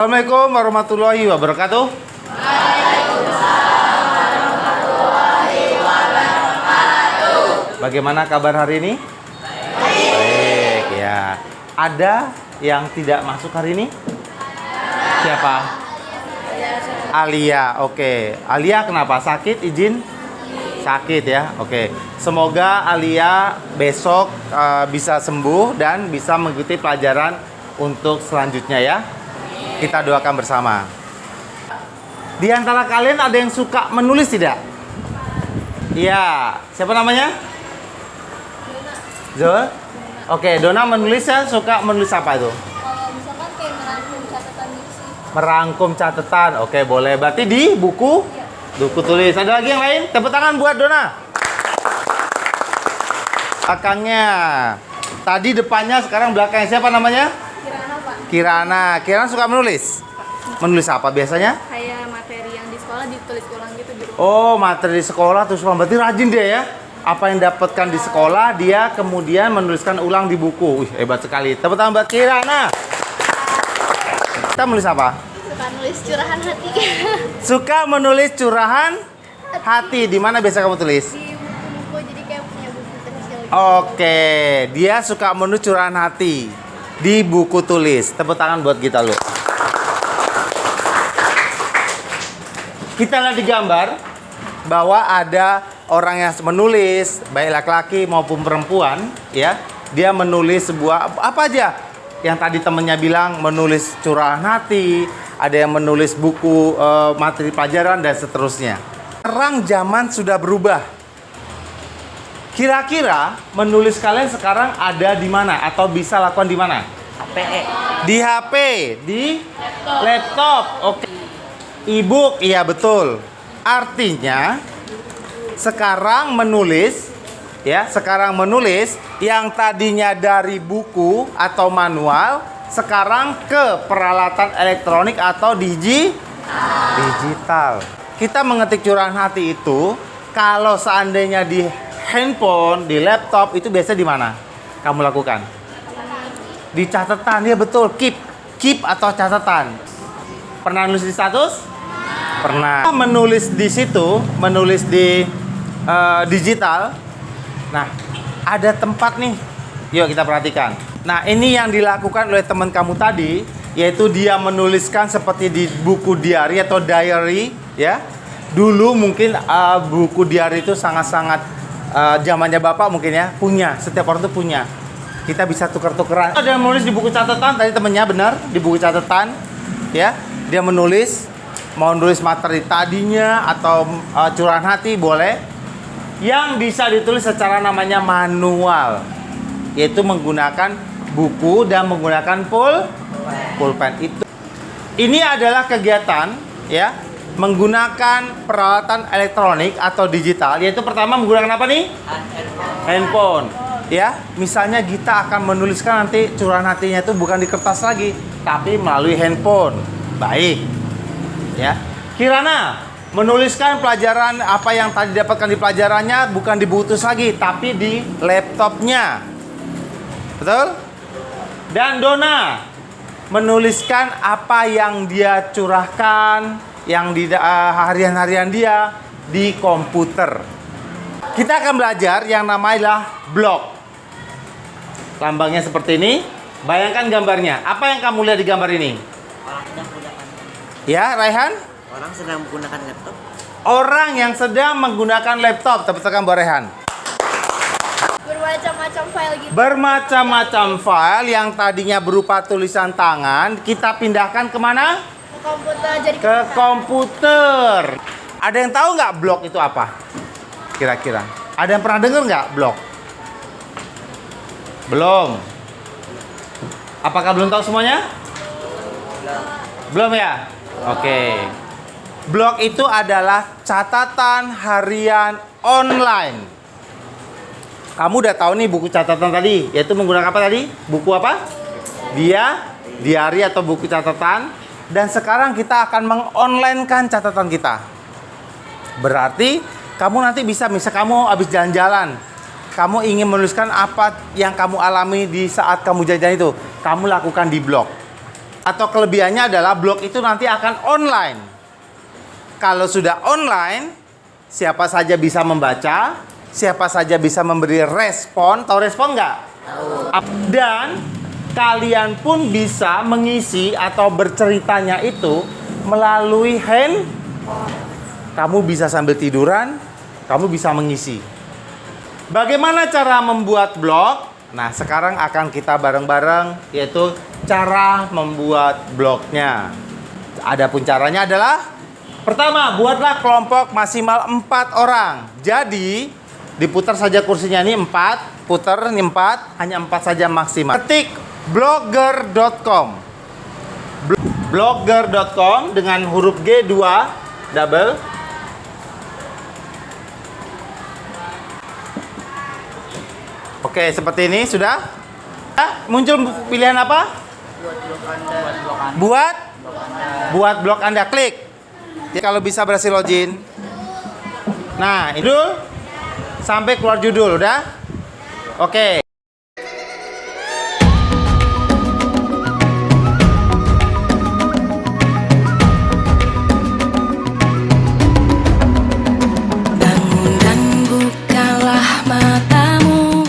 Assalamualaikum warahmatullahi wabarakatuh. Bagaimana kabar hari ini? Baik ya. Ada yang tidak masuk hari ini? Siapa? Alia. Oke. Alia kenapa? Sakit? Izin? Sakit ya. Oke. Semoga Alia besok bisa sembuh dan bisa mengikuti pelajaran untuk selanjutnya ya. Kita doakan bersama. Di antara kalian ada yang suka menulis tidak? Iya. Siapa namanya? Zul? Oke, Dona menulis ya, suka menulis apa itu? Kalau misalkan kayak merangkum catatan gitu sih. Merangkum catatan. Oke, boleh. Berarti di buku? Iya. Buku tulis. Ada lagi yang lain? Tepuk tangan buat Dona. Belakangnya. Tadi depannya, sekarang belakangnya. Siapa namanya? Kirana Pak. Kirana. Kirana suka menulis? Menulis apa biasanya? Kayak materi yang di sekolah ditulis ulang gitu di rumah. Oh, materi di sekolah terus ulang. Berarti rajin dia ya? Apa yang dapatkan di sekolah, dia kemudian menuliskan ulang di buku. Wih, hebat sekali. Tepuk tangan buat Kirana. Kita menulis apa? Suka nulis curahan hati. Suka menulis curahan hati. Di mana biasa kamu tulis? Di buku-buku, jadi kayak punya buku kecil gitu. Oke, dia suka menulis curahan hati di buku tulis. Tepuk tangan buat kita loh. Kita lihat di gambar bahwa ada orang yang menulis, baik laki-laki maupun perempuan, ya. Dia menulis sebuah apa aja? Yang tadi temennya bilang menulis curahan hati, ada yang menulis buku materi pelajaran dan seterusnya. Sekarang zaman sudah berubah. Kira-kira menulis kalian sekarang ada di mana atau bisa lakukan di mana? HP. Di HP, di laptop. Oke. E-book, iya betul. Artinya sekarang menulis ya, sekarang menulis yang tadinya dari buku atau manual sekarang ke peralatan elektronik atau digital. Kita mengetik curahan hati itu kalau seandainya di handphone, di laptop itu biasa di mana? Kamu lakukan? Di catatan, ya betul. Keep atau catatan. Pernah nulis di status? Pernah. Menulis di situ, menulis di digital. Nah, ada tempat nih. Yuk kita perhatikan. Nah, ini yang dilakukan oleh teman kamu tadi, yaitu dia menuliskan seperti di buku diary atau diary, ya. Dulu mungkin buku diary itu sangat-sangat zamannya Bapak mungkin ya, punya. Setiap orang tuh punya. Kita bisa tuker-tukeran. Ada yang menulis di buku catatan, tadi temennya benar, di buku catatan, ya. Dia menulis, mau nulis materi tadinya atau curahan hati boleh. Yang bisa ditulis secara namanya manual, yaitu menggunakan buku dan menggunakan pulpen itu. Ini adalah kegiatan ya, menggunakan peralatan elektronik atau digital, yaitu pertama menggunakan apa nih? Handphone. Ya, misalnya kita akan menuliskan nanti curahan hatinya itu bukan di kertas lagi, tapi melalui handphone. Baik. Ya. Kirana menuliskan pelajaran apa yang tadi didapatkan di pelajarannya bukan di buku tulis lagi, tapi di laptopnya. Betul? Dan Dona menuliskan apa yang dia curahkan, yang di harian-harian dia di komputer. Kita akan belajar yang namanya blog. Lambangnya seperti ini. Bayangkan gambarnya. Apa yang kamu lihat di gambar ini? Orang sedang menggunakan. Ya, Raihan? Orang sedang menggunakan laptop. Orang yang sedang menggunakan laptop. Tepuk tangan buat Raihan. Bermacam-macam file gitu. Bermacam-macam file yang tadinya berupa tulisan tangan, kita pindahkan kemana? Ke komputer jadi Ke komputer. Ada yang tahu nggak blog itu apa? Kira-kira. Ada yang pernah dengar nggak blog? Belum. Apakah belum tahu semuanya? Belum ya? Oke. Blog itu adalah catatan harian online. Kamu udah tahu nih buku catatan tadi, yaitu menggunakan apa tadi? Buku apa? Diary atau buku catatan. Dan sekarang kita akan mengonlinekan catatan kita. Berarti kamu nanti bisa, misal kamu habis jalan-jalan, kamu ingin menuliskan apa yang kamu alami di saat kamu jalan-jalan itu, kamu lakukan di blog. atau kelebihannya adalah blog itu nanti akan online. Kalau sudah online, siapa saja bisa membaca, siapa saja bisa memberi respon. Tahu respon nggak? Dan kalian pun bisa mengisi atau berceritanya itu melalui kamu bisa sambil tiduran, kamu bisa mengisi. Bagaimana cara membuat blog? Nah, sekarang akan kita bareng-bareng, yaitu cara membuat blognya. Adapun caranya adalah, pertama, buatlah kelompok maksimal 4 orang. Jadi, diputar saja kursinya ini 4, putar ini 4, hanya 4 saja maksimal. Ketik blogger.com. Blogger.com dengan huruf G2 double. Oke, seperti ini sudah. Muncul pilihan apa? Buat blog Anda. Klik. Jadi kalau bisa berhasil login. Nah, itu sampai keluar judul udah. Oke. Bangun dan bukalah matamu,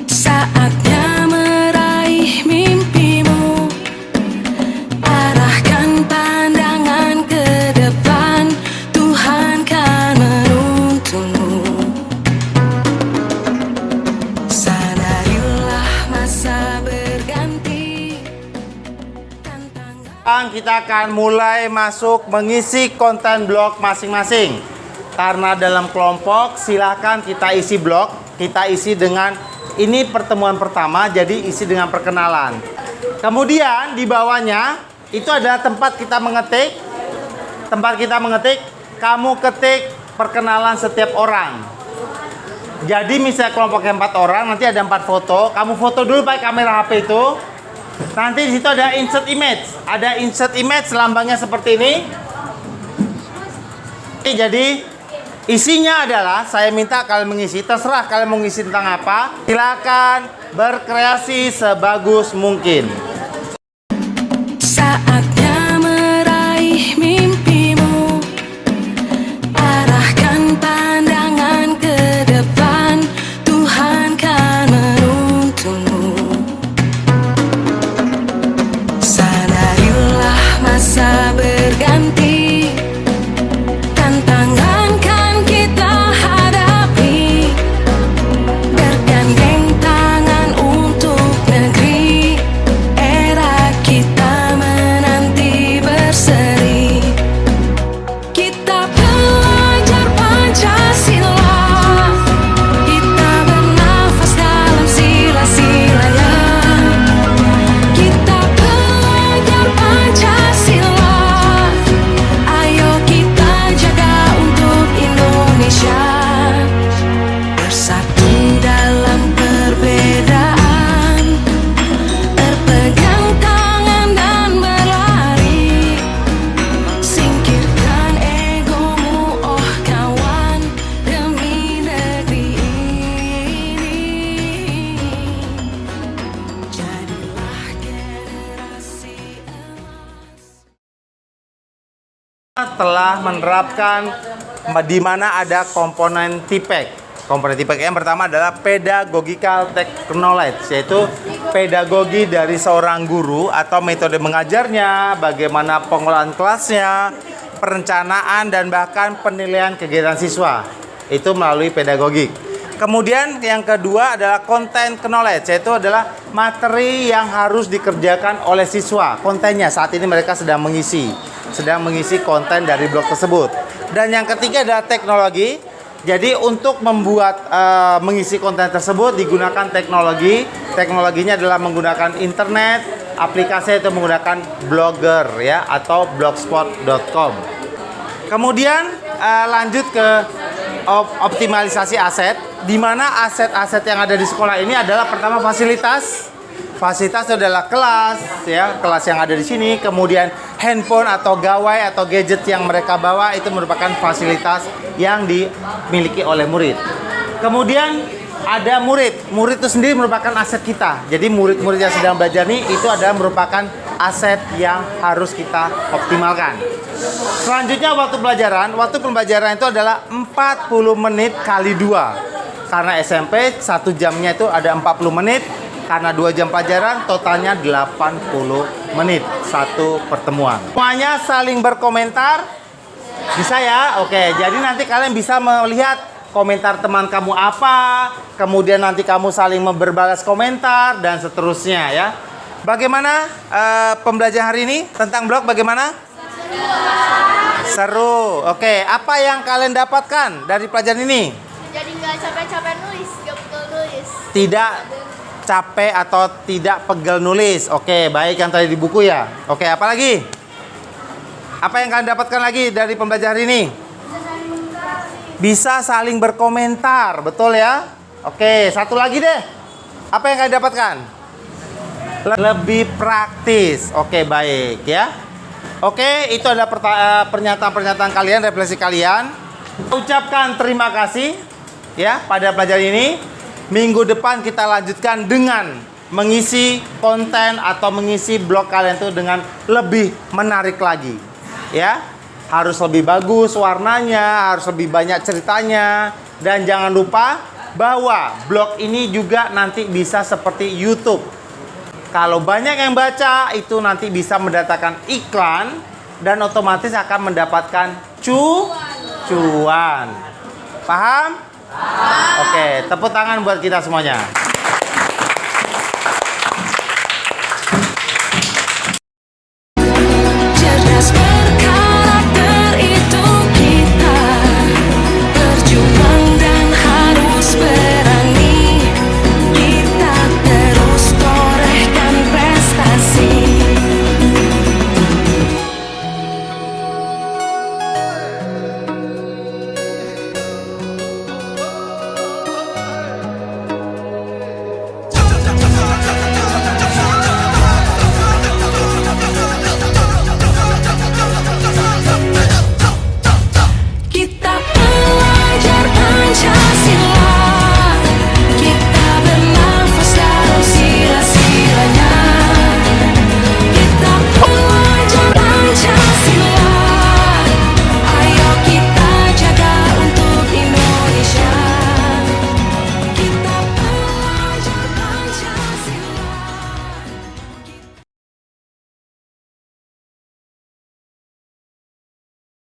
saatnya meraih mimpimu. Arahkan pandangan ke depan, Tuhan kan menuntunmu. Sadarilah masa berganti, tantangan. Kita akan mulai masuk mengisi konten blog masing-masing. Karena dalam kelompok, silakan kita isi blog, kita isi dengan ini pertemuan pertama, jadi isi dengan perkenalan. Kemudian di bawahnya itu adalah tempat kita mengetik. Tempat kita mengetik, kamu ketik perkenalan setiap orang. Jadi misalnya kelompoknya 4 orang, nanti ada 4 foto. Kamu foto dulu pakai kamera HP itu. Nanti di situ ada insert image. Ada insert image, lambangnya seperti ini. Jadi isinya adalah saya minta kalian mengisi, terserah kalian mau ngisi tentang apa. Silakan berkreasi sebagus mungkin. Saatnya meraih mimpimu, arahkan pandangan ke depan, Tuhan kan menuntunmu. Sadarilah masa berganti, tantangan kan kita hadapi, bergandeng tangan untuk negeri, era kita menanti berseri. Kita pelajar Pancasila, kita bernafas dalam sila-silanya. Kita pelajar Pancasila, ayo kita jaga untuk Indonesia. Bersatu dalam perbedaan, berpegang tangan dan berlari. Singkirkan egomu, oh kawan, demi negeri ini. Jadilah generasi emas. Telah menerapkan di mana ada komponen TPEC. Komponen TPEC yang pertama adalah pedagogical technology, yaitu pedagogi dari seorang guru atau metode mengajarnya, bagaimana pengolahan kelasnya, perencanaan dan bahkan penilaian kegiatan siswa. Itu melalui pedagogik. Kemudian yang kedua adalah content knowledge, yaitu adalah materi yang harus dikerjakan oleh siswa. Kontennya saat ini mereka sedang mengisi konten dari blog tersebut. Dan yang ketiga adalah teknologi. Jadi untuk membuat mengisi konten tersebut digunakan teknologi. Teknologinya adalah menggunakan internet, aplikasi itu menggunakan Blogger ya atau blogspot.com. Kemudian lanjut ke optimalisasi aset, di mana aset-aset yang ada di sekolah ini adalah pertama fasilitas. Fasilitas itu adalah kelas, ya, kelas yang ada di sini. Kemudian handphone atau gawai atau gadget yang mereka bawa itu merupakan fasilitas yang dimiliki oleh murid. Kemudian ada murid. Murid itu sendiri merupakan aset kita. Jadi murid-murid yang sedang belajar ini itu adalah merupakan aset yang harus kita optimalkan. Selanjutnya waktu pembelajaran itu adalah 40 menit kali 2. Karena SMP 1 jamnya itu ada 40 menit. Karena 2 jam pelajaran totalnya 80 menit satu pertemuan. Semuanya saling berkomentar. Bisa ya? Oke, jadi nanti kalian bisa melihat komentar teman kamu apa, kemudian nanti kamu saling berbalas komentar dan seterusnya ya. Bagaimana pembelajaran hari ini tentang blog bagaimana? Seru. Oke, apa yang kalian dapatkan dari pelajaran ini? Jadi nggak capek-capek nulis, nggak pegel nulis. Tidak capek atau tidak pegel nulis. Oke, baik yang tadi di buku ya. Oke, apa lagi? Apa yang kalian dapatkan lagi dari pembelajaran ini? Bisa saling berkomentar, betul ya? Oke, satu lagi deh. Apa yang kalian dapatkan? Lebih praktis. Oke, baik ya. Oke, itu adalah pernyataan-pernyataan kalian, refleksi kalian. Ucapkan terima kasih ya pada pelajaran ini. Minggu depan kita lanjutkan dengan mengisi konten atau mengisi blog kalian itu dengan lebih menarik lagi. Ya, harus lebih bagus warnanya, harus lebih banyak ceritanya, dan jangan lupa bahwa blog ini juga nanti bisa seperti YouTube. Kalau banyak yang baca, itu nanti bisa mendatangkan iklan dan otomatis akan mendapatkan cuan. Paham? Oke, tepuk tangan buat kita semuanya. Cerdas